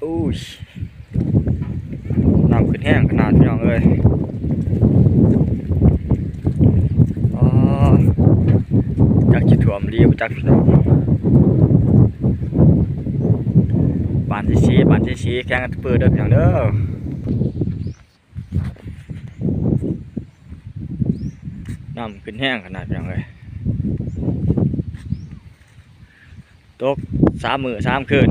อู้ยน้ำขึ้นแห้งขนาดพี่น้องเอ้ยอ๋อจักจิถ่วมดีบ่จักพี่น้องบ้านที่แข่งกันเปิดเด้อพี่น้องเด้อน้ำขึ้นแห้งขนาดพี่น้องเอ้ยตก3 มื้อ3 คืน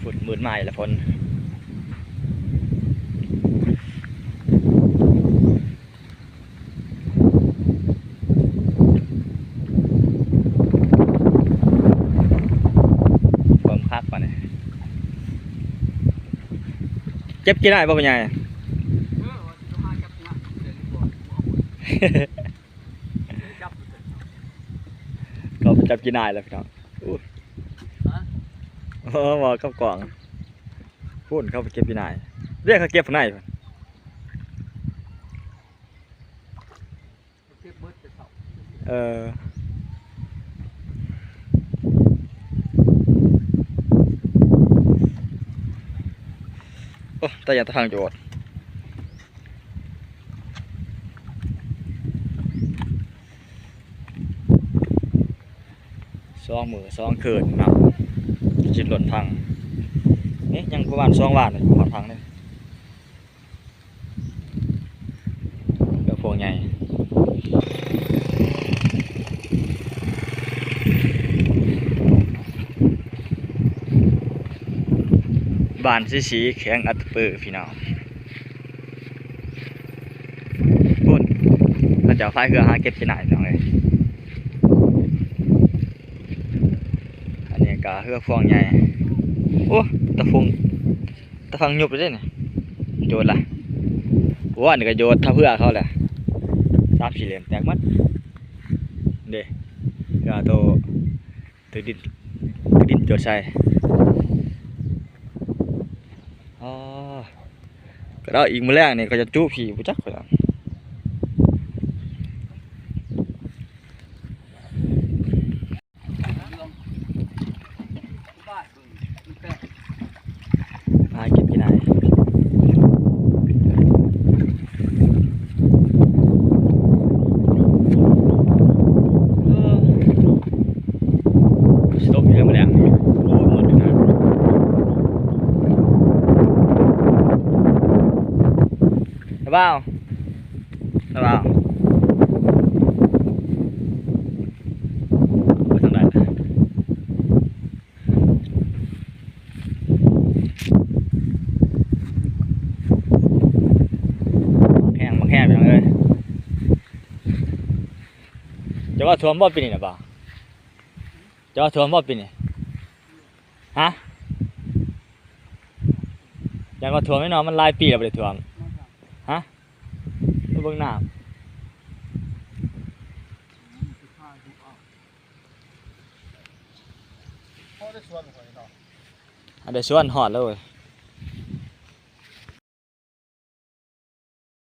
ฝนมืดใหม่ละพนความคักป่ะเนี่ยเจ็บกี่ได้บ่เป็นไงเขาจับกี่ได้แล้วพี่น้องบอกกับกล่องพูดเขาไปเก็บกี่ได้เรียกเขาเก็บข้างในเออโอ้แต่ยังทางโจทย์2 มื้อ2 คืนเนาะจิตหล่นพังนี่ยังประมาณ2 วันเลยหอดพังเลยเดี๋ยวพวกใหญ่บ้านสีแข็งอัตเปอร์พี่น้องพุ่นเราจะไฟเครื่องหาเก็บที่ไหนพี่น้องเลยอันนี้ก็เฮือกฟองใหญ่โอ้ตะฟังยุบเลยเนี่ยโยนละโอ้อันนี้ก็โยนถ้าเพื่อเขาแหละ3 4 เหลี่ยมแตกมัดเด้ก็โตถือดินโจดใส่อ๋อก็ได้อีกมื้อแรกนี่ก็จะจู้ผีบ่จักข่อยล่ะหาเก็บที่ไหนสต๊อกอีกแล้วมื้อแรกนี่โอ้หมดอยู่นะระเบ้าไปทางใดแห้งไปทางเลยจะว่าท่วมบ่ปีนี้นะบ่าวจะว่าท่วมบ่ปีนี้ฮะยันว่าท่วมแน่นอนมันหลายปีแล้วบ่ได้ท่วมฮะไปเบิ่งน้ำอันเดี๋ยวชวนหอดแล้วเว้ย